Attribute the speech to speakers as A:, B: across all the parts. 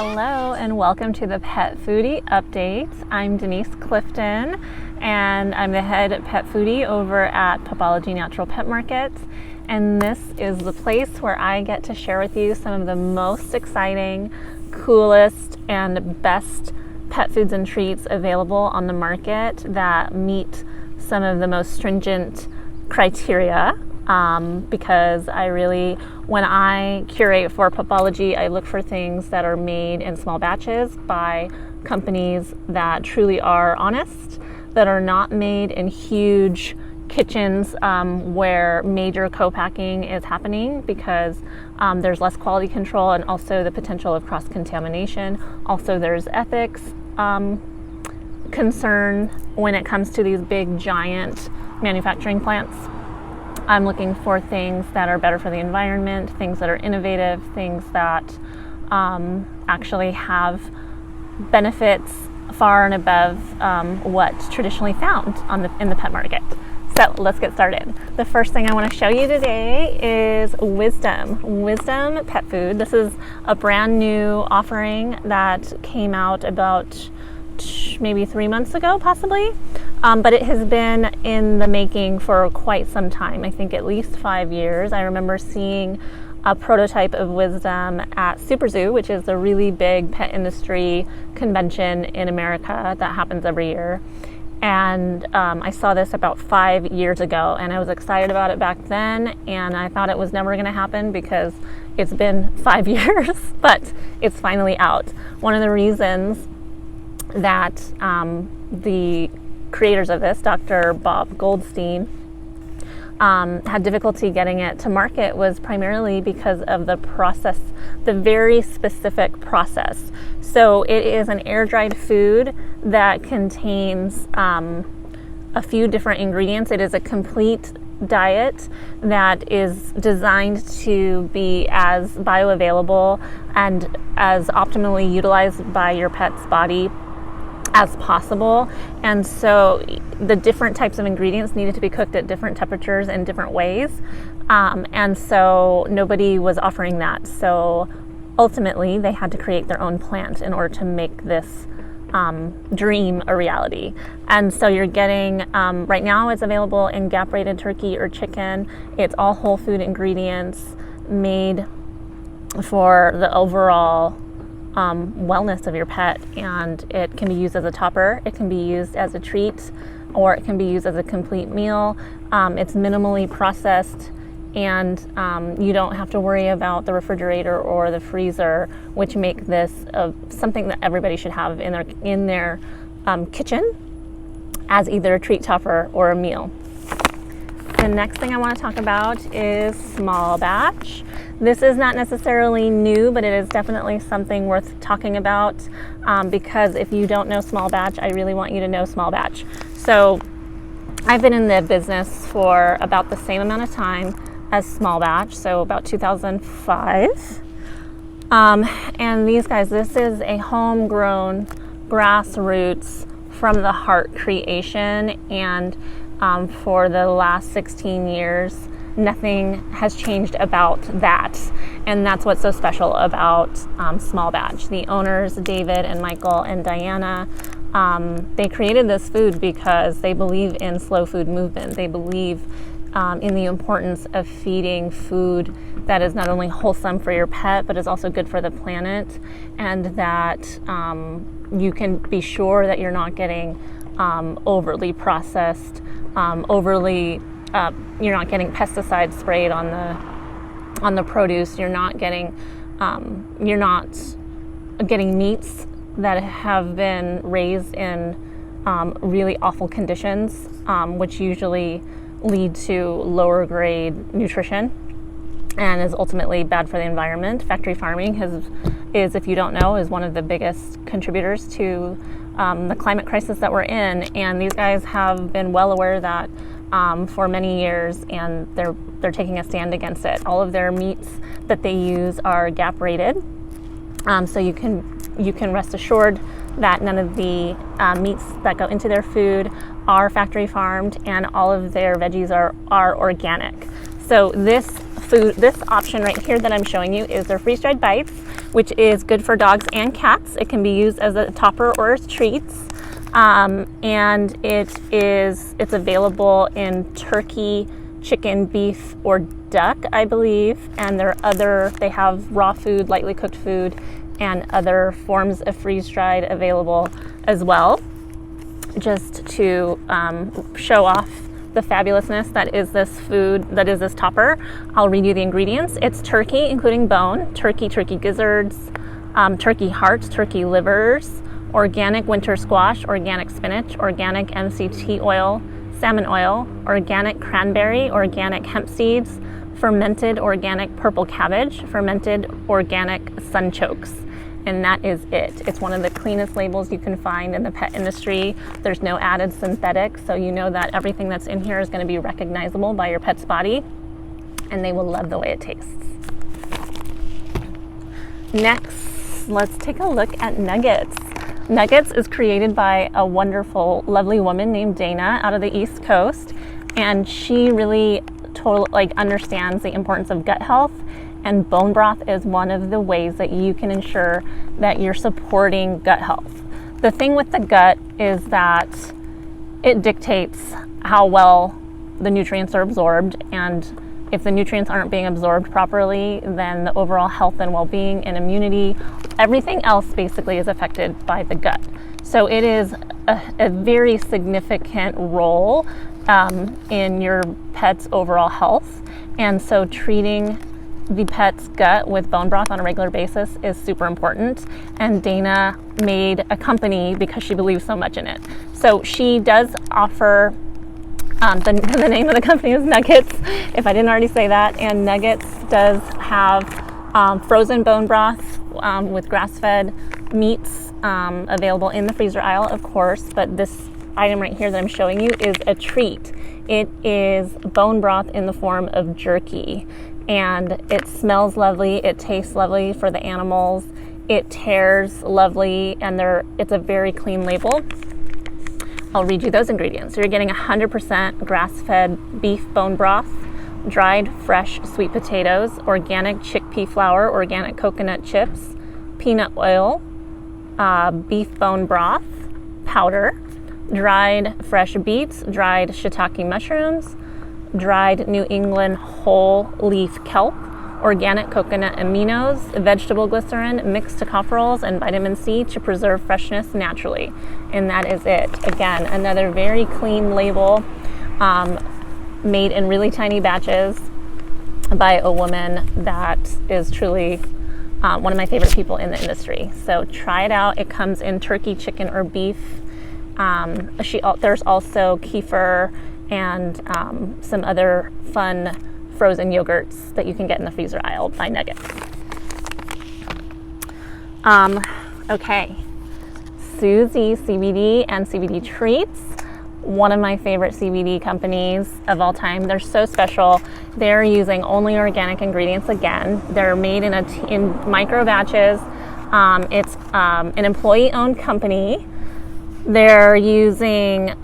A: Hello and welcome to the Pet Foodie update. I'm Denise Clifton and I'm the head Pet Foodie over at Popology Natural Pet Market, and this is the place where I get to share with you some of the most exciting, coolest, and best pet foods and treats available on the market that meet some of the most stringent criteria. Because when I curate for Popology, I look for things that are made in small batches by companies that truly are honest, that are not made in huge kitchens where major co-packing is happening, because there's less quality control and also the potential of cross-contamination. Also, there's ethics concern when it comes to these big, giant manufacturing plants. I'm looking for things that are better for the environment, things that are innovative, things that actually have benefits far and above what's traditionally found in the pet market. So let's get started. The first thing I want to show you today is Wisdom Pet Food. This is a brand new offering that came out about maybe 3 months ago, possibly. But it has been in the making for quite some time, I think at least 5 years. I remember seeing a prototype of Wisdom at Super Zoo, which is a really big pet industry convention in America that happens every year. And I saw this about 5 years ago, and I was excited about it back then, and I thought it was never going to happen because it's been 5 years, but it's finally out. One of the reasons that the creators of this, Dr. Bob Goldstein, had difficulty getting it to market was primarily because of the process, the very specific process. So it is an air-dried food that contains a few different ingredients. It is a complete diet that is designed to be as bioavailable and as optimally utilized by your pet's body as possible. And so the different types of ingredients needed to be cooked at different temperatures in different ways. And so nobody was offering that. So ultimately they had to create their own plant in order to make this dream a reality. And so you're getting, right now it's available in gap rated turkey or chicken. It's all whole food ingredients made for the overall wellness of your pet, and it can be used as a topper, it can be used as a treat, or it can be used as a complete meal. It's minimally processed, and you don't have to worry about the refrigerator or the freezer, which make this something that everybody should have in their kitchen as either a treat, topper, or a meal. The next thing I want to talk about is small batch. This is not necessarily new, but it is definitely something worth talking about because if you don't know small batch, I really want you to know small batch. So I've been in the business for about the same amount of time as small batch, so about 2005. And these guys, this is a homegrown, grassroots, from the heart creation, and for the last 16 years, nothing has changed about that. And that's what's so special about small batch. The owners, David and Michael and Diana, they created this food because they believe in slow food movement. They believe in the importance of feeding food that is not only wholesome for your pet, but is also good for the planet, and that you can be sure that you're not getting overly processed, you're not getting pesticides sprayed on the produce. You're not getting meats that have been raised in really awful conditions, which usually lead to lower grade nutrition and is ultimately bad for the environment. Factory farming is, if you don't know, is one of the biggest contributors to the climate crisis that we're in, and these guys have been well aware of that for many years, and they're taking a stand against it. All of their meats that they use are gap rated, so you can rest assured that none of the meats that go into their food are factory farmed, and all of their veggies are organic. So this food, this option right here that I'm showing you is their freeze-dried bites, which is good for dogs and cats. It can be used as a topper or as treats. And it's available in turkey, chicken, beef, or duck, I believe. And they have raw food, lightly cooked food, and other forms of freeze-dried available as well, just to show off the fabulousness that is this food, that is this topper. I'll read you the ingredients. It's turkey, including bone, turkey gizzards, turkey hearts, turkey livers, organic winter squash, organic spinach, organic MCT oil, salmon oil, organic cranberry, organic hemp seeds, fermented organic purple cabbage, fermented organic sunchokes. And that is it. It's one of the cleanest labels you can find in the pet industry. There's no added synthetics, so you know that everything that's in here is going to be recognizable by your pet's body, and they will love the way it tastes. Next, let's take a look at Nuggets. Nuggets is created by a wonderful, lovely woman named Dana out of the East Coast, and she really understands the importance of gut health. And bone broth is one of the ways that you can ensure that you're supporting gut health. The thing with the gut is that it dictates how well the nutrients are absorbed, and if the nutrients aren't being absorbed properly, then the overall health and well-being and immunity, everything else basically is affected by the gut. So it is a very significant role in your pet's overall health, and so treating the pet's gut with bone broth on a regular basis is super important. And Dana made a company because she believes so much in it. So she does offer, the name of the company is Nuggets, if I didn't already say that. And Nuggets does have frozen bone broth with grass-fed meats available in the freezer aisle, of course. But this item right here that I'm showing you is a treat. It is bone broth in the form of jerky. And it smells lovely, it tastes lovely for the animals, it tears lovely, and it's a very clean label. I'll read you those ingredients. So you're getting 100% grass-fed beef bone broth, dried fresh sweet potatoes, organic chickpea flour, organic coconut chips, peanut oil, beef bone broth, powder, dried fresh beets, dried shiitake mushrooms, dried New England whole leaf kelp, organic coconut aminos, vegetable glycerin, mixed tocopherols, and vitamin C to preserve freshness naturally. And that is it. Again, another very clean label, made in really tiny batches by a woman that is truly one of my favorite people in the industry. So try it out. It comes in turkey, chicken, or beef. There's also kefir and some other fun frozen yogurts that you can get in the freezer aisle by Nuggets. Okay, Suzy CBD and CBD Treats, one of my favorite CBD companies of all time. They're so special. They're using only organic ingredients again. They're made in micro batches. It's an employee-owned company. They're using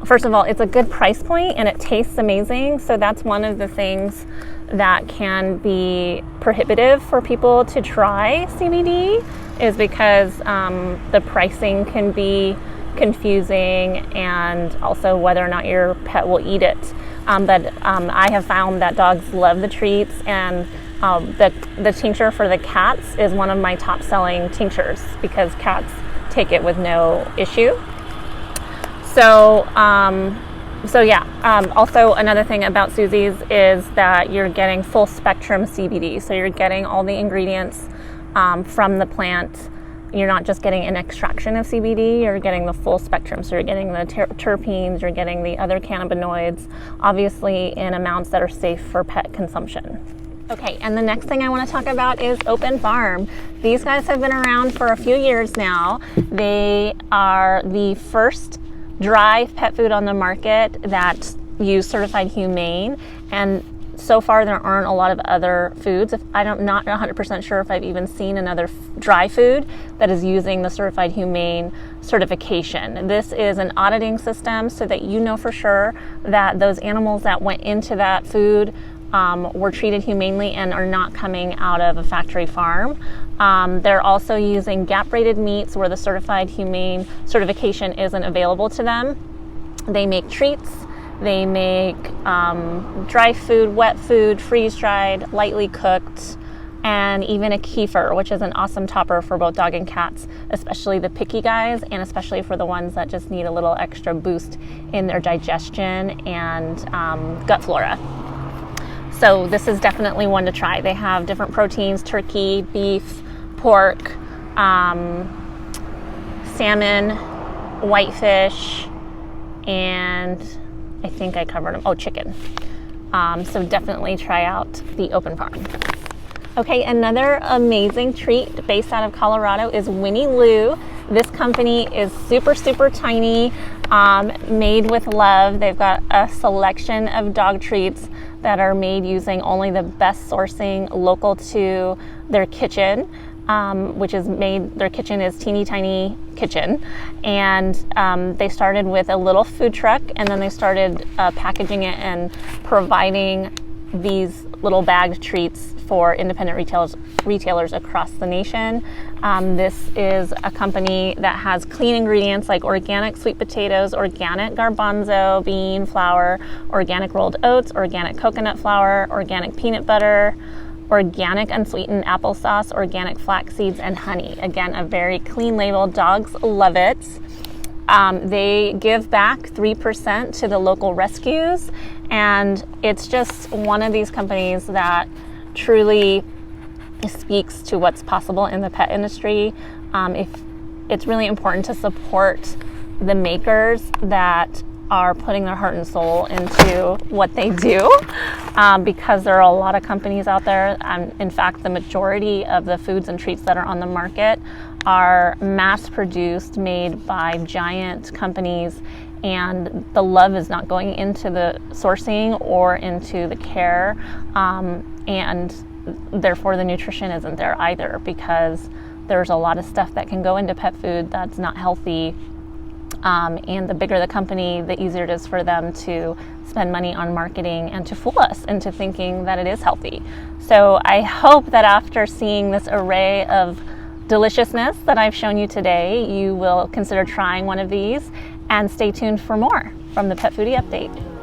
A: first of all, it's a good price point and it tastes amazing. So that's one of the things that can be prohibitive for people to try CBD, is because the pricing can be confusing, and also whether or not your pet will eat it. But I have found that dogs love the treats, and the tincture for the cats is one of my top selling tinctures because cats take it with no issue. So yeah. Also, another thing about Suzy's is that you're getting full spectrum CBD. So you're getting all the ingredients from the plant. You're not just getting an extraction of CBD, you're getting the full spectrum. So you're getting the terpenes, you're getting the other cannabinoids, obviously in amounts that are safe for pet consumption. Okay, and the next thing I want to talk about is Open Farm. These guys have been around for a few years now. They are the first dry pet food on the market that use certified humane, and so far there aren't a lot of other foods. I'm not 100% sure if I've even seen another dry food that is using the certified humane certification. This is an auditing system so that you know for sure that those animals that went into that food were treated humanely and are not coming out of a factory farm. They're also using GAP-rated meats where the certified humane certification isn't available to them. They make treats, they make dry food, wet food, freeze-dried, lightly cooked, and even a kefir, which is an awesome topper for both dog and cats, especially the picky guys, and especially for the ones that just need a little extra boost in their digestion and gut flora. So this is definitely one to try. They have different proteins: turkey, beef, pork, salmon, whitefish, and I think I covered them. Oh, chicken. So definitely try out the Open Farm. Okay, another amazing treat based out of Colorado is Winnie Lou. This company is super, super tiny, made with love. They've got a selection of dog treats that are made using only the best sourcing local to their kitchen, which is made, their kitchen is teeny tiny kitchen. And they started with a little food truck, and then they started packaging it and providing these little bagged treats for independent retailers across the nation. This is a company that has clean ingredients like organic sweet potatoes, organic garbanzo bean flour, organic rolled oats, organic coconut flour, organic peanut butter, organic unsweetened applesauce, organic flax seeds, and honey. Again, a very clean label. Dogs love it. They give back 3% to the local rescues, and it's just one of these companies that truly speaks to what's possible in the pet industry. If it's really important to support the makers that are putting their heart and soul into what they do, because there are a lot of companies out there. In fact, the majority of the foods and treats that are on the market are mass produced, made by giant companies, and the love is not going into the sourcing or into the care, and therefore the nutrition isn't there either, because there's a lot of stuff that can go into pet food that's not healthy. And the bigger the company, the easier it is for them to spend money on marketing and to fool us into thinking that it is healthy. So I hope that after seeing this array of deliciousness that I've shown you today, you will consider trying one of these, and stay tuned for more from the Pet Foodie Update.